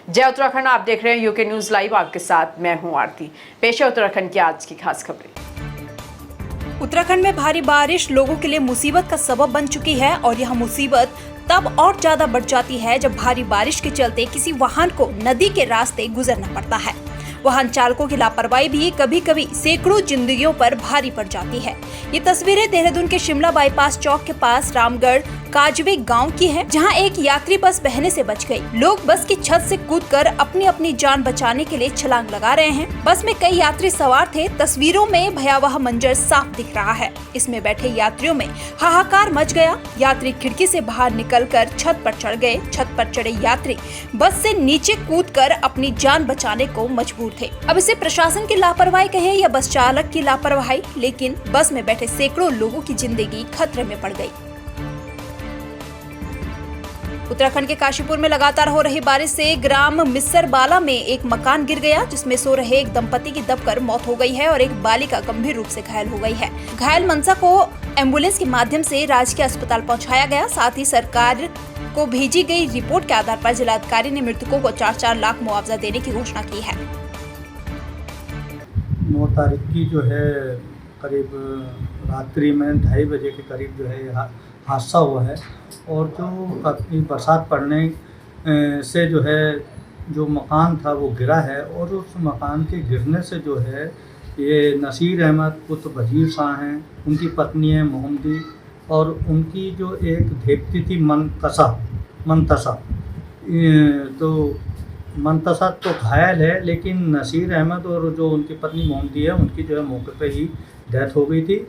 जय उत्तराखंड, आप देख रहे हैं यूके न्यूज लाइव। आपके साथ मैं हूं आरती। पेश है उत्तराखंड की आज की खास खबरें। उत्तराखंड में भारी बारिश लोगों के लिए मुसीबत का सबब बन चुकी है और यह मुसीबत तब और ज्यादा बढ़ जाती है जब भारी बारिश के चलते किसी वाहन को नदी के रास्ते गुजरना पड़ता है। वाहन चालकों की लापरवाही भी कभी कभी सैकड़ों जिंदगियों पर भारी पड़ जाती है। ये तस्वीरें देहरादून के शिमला बाईपास चौक के पास रामगढ़ काजवे गांव की है, जहां एक यात्री बस बहने से बच गई। लोग बस की छत से कूदकर अपनी अपनी जान बचाने के लिए छलांग लगा रहे हैं। बस में कई यात्री सवार थे। तस्वीरों में भयावह मंजर साफ दिख रहा है। इसमें बैठे यात्रियों में हाहाकार मच गया। यात्री खिड़की से बाहर निकलकर छत पर चढ़ गए। छत पर चढ़े यात्री बस से नीचे कूदकर अपनी जान बचाने को मजबूर थे। अब इसे प्रशासन की लापरवाही कहे या बस चालक की लापरवाही, लेकिन बस में बैठे सैकड़ों लोगों की जिंदगी खतरे में पड़ गई। उत्तराखंड के काशीपुर में लगातार हो रही बारिश से ग्राम मिस्सरबाला में एक मकान गिर गया, जिसमें सो रहे एक दंपति की दबकर मौत हो गई है और एक बालिका गंभीर रूप से घायल हो गई है। घायल मनसा को एम्बुलेंस के माध्यम से राजकीय अस्पताल पहुंचाया गया। साथ ही सरकार को भेजी गई रिपोर्ट के आधार पर जिलाधिकारी ने मृतकों को 4-4 लाख मुआवजा देने की घोषणा की है। 9 तारीख की जो है करीब रात्रि में 2:30 बजे के करीब जो है हादसा हुआ है और जो काफ़ी बरसात पड़ने से जो है जो मकान था वो गिरा है और उस मकान के गिरने से जो है ये नसीर अहमद पुत्र वजीर शाह हैं, उनकी पत्नी है मोहम्मदी और उनकी जो एक धेपती थी मनतसा तो मनतसा तो घायल है, लेकिन नसीर अहमद और जो उनकी पत्नी मोहम्मदी है उनकी जो है मौके पे ही डेथ हो गई थी।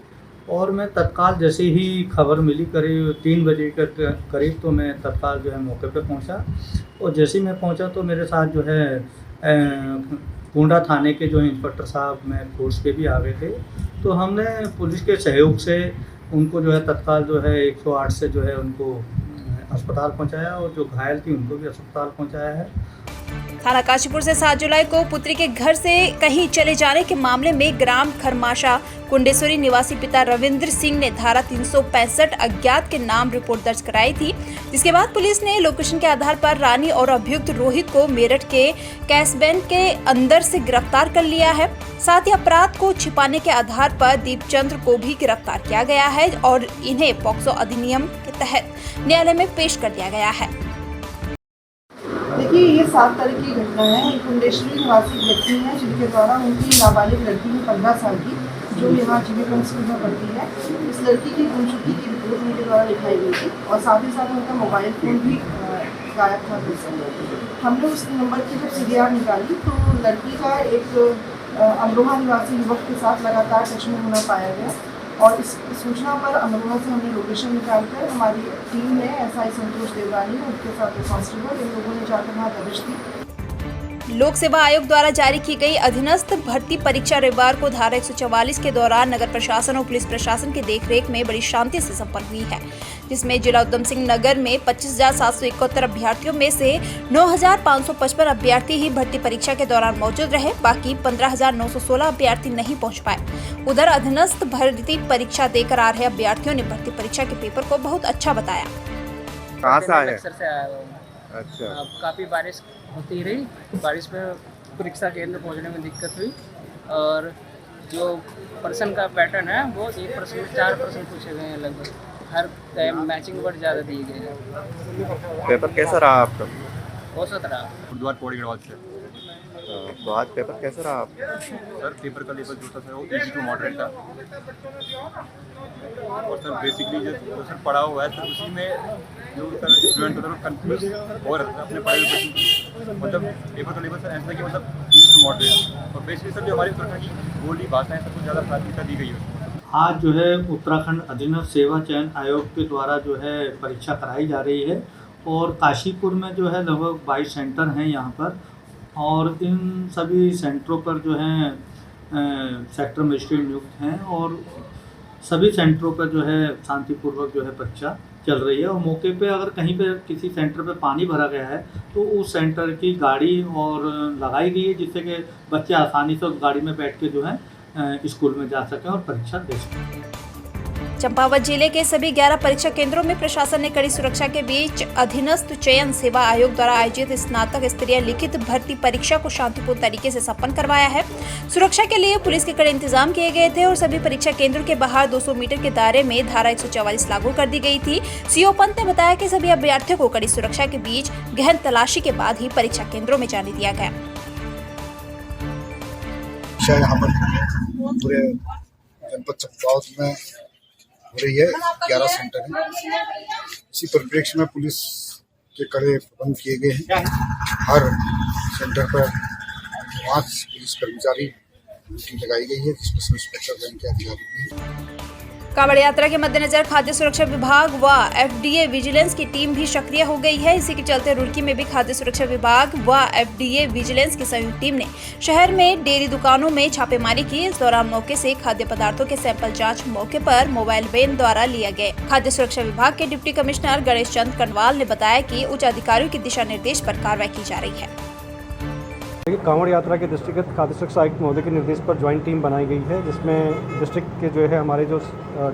और मैं तत्काल जैसे ही खबर मिली करीब 3 बजे के करीब तो मैं तत्काल जो है मौके पे पहुंचा और जैसे ही मैं पहुंचा तो मेरे साथ जो है कुंडा थाने के जो इंस्पेक्टर साहब मैं फोर्स के भी आ गए थे। तो हमने पुलिस के सहयोग से उनको जो है तत्काल जो है 108 से जो है उनको अस्पताल पहुंचाया और जो घायल थी उनको भी अस्पताल पहुंचाया है। थाना काशीपुर से 7 जुलाई को पुत्री के घर से कहीं चले जाने के मामले में ग्राम खरमाशा कुंडेश्वरी निवासी पिता रविंद्र सिंह ने धारा 365 अज्ञात के नाम रिपोर्ट दर्ज कराई थी, जिसके बाद पुलिस ने लोकेशन के आधार पर रानी और अभियुक्त रोहित को मेरठ के कैसबैन के अंदर से गिरफ्तार कर लिया है। साथ ही अपराध को छिपाने के आधार पर दीपचंद्र को भी गिरफ्तार किया गया है और इन्हें पॉक्सो अधिनियम के तहत न्यायालय में पेश कर दिया गया है। देखिए, ये 7 तारीख की घटना है। कुंडेश्वरी निवासी व्यक्ति है जिनके द्वारा उनकी नाबालिग लड़की है 15 साल की, जो यहाँ जीविका स्कूल में पढ़ती है, इस लड़की की गुमशुदगी की रिपोर्ट उनके द्वारा लिखाई गई थी और साथ ही साथ उनका मोबाइल फ़ोन भी गायब था। हमने उस नंबर की जब CDR निकाली तो लड़की का एक अमरोहा निवासी युवक के साथ लगातार टच में होना पाया गया और इस सूचना पर अमरोहा से हमने लोकेशन निकालकर हमारी टीम ने SI संतोष देवरानी और उनके साथ कांस्टेबल इन लोगों ने जाकर वहाँ दबिश दी। लोक सेवा आयोग द्वारा जारी की गई अधीनस्थ भर्ती परीक्षा रविवार को धारा 144 के दौरान नगर प्रशासन और पुलिस प्रशासन की देखरेख में बड़ी शांति से संपन्न हुई है, जिसमें जिला उधम सिंह नगर में 25,771 अभ्यर्थियों में से 9,555 अभ्यर्थी ही भर्ती परीक्षा के दौरान मौजूद रहे। बाकी 15,916 अभ्यर्थी नहीं पहुंच पाए। उधर अधीनस्थ भर्ती परीक्षा देकर आ रहे अभ्यर्थियों ने भर्ती परीक्षा के पेपर को बहुत अच्छा बताया। कहाँ से आए? अच्छा। अब काफ़ी बारिश होती रही, बारिश में परीक्षा केंद्र पहुंचने में दिक्कत हुई और जो प्रश्न का पैटर्न है वो 1 प्रश्न में 4 प्रश्न पूछे गए हैं लगभग। हर टाइम मैचिंग वर्ड ज़्यादा दिए गए हैं। पेपर कैसा रहा आपका? औसत रहा। गुरुद्वार पौड़ी गढ़वाल से। तो आज पेपर कैसा रहा आपका? सर पेपर का लेवल जो था सर वो इजी टू मॉडरेट था और सर बेसिकली जो सर पढ़ा हुआ है सर उसी में जो सर स्टूडेंट होता है कंफ्यूज हो रहा था अपने पढ़ाई में। मतलब पेपर का लेवल सर ऐसा कि मतलब इजी टू मॉडरेट और बेसिकली सर जो हमारी उत्तराखंड की बोली भाषा है सबको ज़्यादा प्राथमिकता दी गई है। आज जो है उत्तराखंड अधीनस्थ सेवा चयन आयोग के द्वारा जो है परीक्षा कराई जा रही है और काशीपुर में जो है लगभग 22 सेंटर हैं यहाँ पर और इन सभी सेंटरों पर जो है सेक्टर मजिस्ट्रेट नियुक्त हैं और सभी सेंटरों पर जो है शांतिपूर्वक जो है परीक्षा चल रही है। और मौके पे अगर कहीं पे किसी सेंटर पे पानी भरा गया है तो उस सेंटर की गाड़ी और लगाई गई है जिससे कि बच्चे आसानी से उस गाड़ी में बैठ के जो है स्कूल में जा सकें और परीक्षा दे सकें। चंपावत जिले के सभी 11 परीक्षा केंद्रों में प्रशासन ने कड़ी सुरक्षा के बीच अधीनस्थ चयन सेवा आयोग द्वारा आयोजित स्नातक स्तरीय लिखित भर्ती परीक्षा को शांतिपूर्ण तरीके से संपन्न करवाया है। सुरक्षा के लिए पुलिस के कड़े इंतजाम किए गए थे और सभी परीक्षा केंद्रों के बाहर 200 मीटर के दायरे में धारा 144 लागू कर दी गई थी। सीओ पंत ने बताया कि सभी अभ्यर्थियों को कड़ी सुरक्षा के बीच गहन तलाशी के बाद ही परीक्षा केंद्रों में जाने दिया गया। यहाँ पर पूरे जनपद चंपावत में हो रही है, 11 सेंटर है। इसी परिप्रेक्ष्य में पुलिस के कड़े प्रबंध किए गए हैं। हर सेंटर पर 5 पुलिस कर्मचारी ड्यूटी लगाई गई है, जिसमें सब इंस्पेक्टर रैंक के अधिकारी भी। कांवड़ यात्रा के मद्देनजर खाद्य सुरक्षा विभाग व एफडीए विजिलेंस की टीम भी सक्रिय हो गई है। इसी के चलते रुड़की में भी खाद्य सुरक्षा विभाग व एफडीए विजिलेंस की संयुक्त टीम ने शहर में डेयरी दुकानों में छापेमारी की। इस दौरान मौके से खाद्य पदार्थों के सैंपल जांच मौके पर मोबाइल वैन द्वारा लिया गया। खाद्य सुरक्षा विभाग के डिप्टी कमिश्नर गणेश चंद कनवाल ने बताया कि उच्च अधिकारियों के दिशा निर्देश पर कार्रवाई की जा रही है। कांवड़ यात्रा के दृष्टिगत खाद्य सुरक्षा आयुक्त महोदय के निर्देश पर ज्वाइंट टीम बनाई गई है, जिसमें डिस्ट्रिक्ट के जो है हमारे जो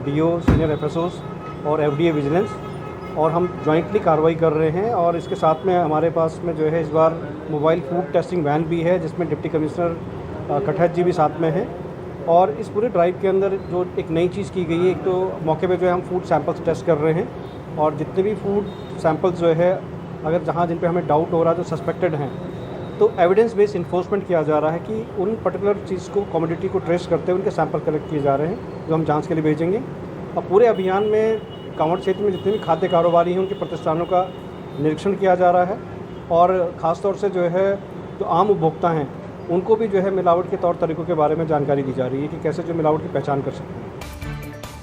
डीओ, सीनियर एफएसओस और एफडीए विजिलेंस और हम ज्वाइंटली कार्रवाई कर रहे हैं। और इसके साथ में हमारे पास में जो है इस बार मोबाइल फूड टेस्टिंग वैन भी है, जिसमें डिप्टी कमिश्नर कटहत जी भी साथ में हैं। और इस पूरे ड्राइव के अंदर जो एक नई चीज़ की गई है, एक तो मौके पर जो है हम फूड सैंपल्स टेस्ट कर रहे हैं और जितने भी फूड सैंपल्स जो है अगर जहाँ जिन पर हमें डाउट हो रहा है, जो सस्पेक्टेड हैं, तो एविडेंस बेस्ड इन्फोर्समेंट किया जा रहा है कि उन पर्टिकुलर चीज़ को, कमोडिटी को ट्रेस करते हुए उनके सैंपल कलेक्ट किए जा रहे हैं, जो हम जांच के लिए भेजेंगे। और पूरे अभियान में कांवड़ क्षेत्र में जितने भी खाद्य कारोबारी हैं उनके प्रतिष्ठानों का निरीक्षण किया जा रहा है और ख़ासतौर से जो है जो आम उपभोक्ता हैं उनको भी जो है मिलावट के तौर तरीक़ों के बारे में जानकारी दी जा रही है कि कैसे जो मिलावट की पहचान कर सकते हैं।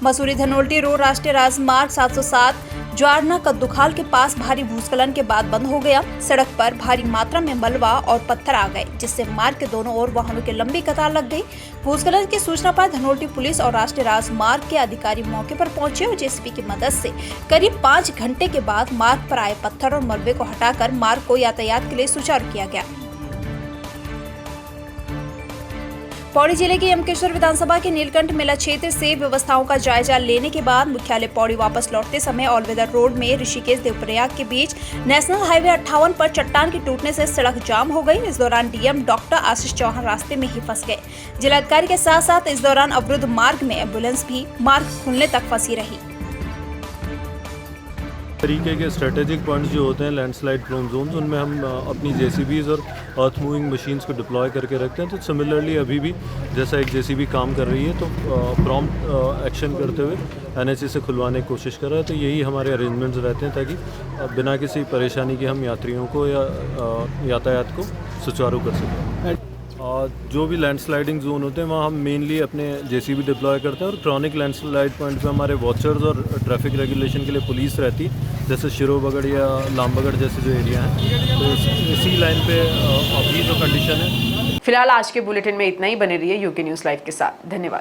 मसूरी धनोल्टी रोड राष्ट्रीय राजमार्ग 707 ज्वारना कद्दूखाल के पास भारी भूस्खलन के बाद बंद हो गया। सड़क पर भारी मात्रा में मलबा और पत्थर आ गए, जिससे मार्ग के दोनों ओर वाहनों की लंबी कतार लग गई। भूस्खलन की सूचना पर धनोल्टी पुलिस और राष्ट्रीय राजमार्ग के अधिकारी मौके पर पहुंचे और जेसीबी की मदद से करीब 5 घंटे के बाद मार्ग पर आए पत्थर और मलबे को हटाकर मार्ग को यातायात के लिए सुचारू किया गया। पौड़ी जिले के यमकेश्वर विधानसभा के नीलकंठ मेला क्षेत्र से व्यवस्थाओं का जायजा लेने के बाद मुख्यालय पौड़ी वापस लौटते समय ऑल वेदर रोड में ऋषिकेश देवप्रयाग के बीच नेशनल हाईवे 58 पर चट्टान के टूटने से सड़क जाम हो गई। इस दौरान डीएम डॉक्टर आशीष चौहान रास्ते में ही फंस गए। जिलाधिकारी के साथ साथ इस दौरान अवरुद्ध मार्ग में एम्बुलेंस भी मार्ग खुलने तक फंसी रही। तरीके के स्ट्रेटेजिक पॉइंट्स जो होते हैं लैंडस्लाइड प्रोन जोन्स, उनमें हम अपनी जेसीबीज़ और अर्थ मूविंग मशीन्स को डिप्लॉय करके रखते हैं। तो सिमिलरली अभी भी जैसा एक जेसीबी काम कर रही है तो प्रॉम्प्ट एक्शन करते हुए एनएचए से खुलवाने की कोशिश कर रहा है। तो यही हमारे अरेंजमेंट्स रहते हैं ताकि बिना किसी परेशानी के हम यात्रियों को या यातायात को सुचारू कर सकें। जो भी लैंडस्लाइडिंग जोन होते हैं वहाँ हम मेनली अपने जेसीबी डिप्लॉय करते हैं और क्रॉनिक लैंडस्लाइड पॉइंट पे हमारे वॉचर्स और ट्रैफिक रेगुलेशन के लिए पुलिस रहती है, जैसे शिरोबगढ़ या लामबगढ़ जैसे जो एरिया हैं। तो इसी लाइन पे अभी जो कंडीशन है। फिलहाल आज के बुलेटिन में इतना ही। बने रहिए यूके न्यूज़ लाइव के साथ। धन्यवाद।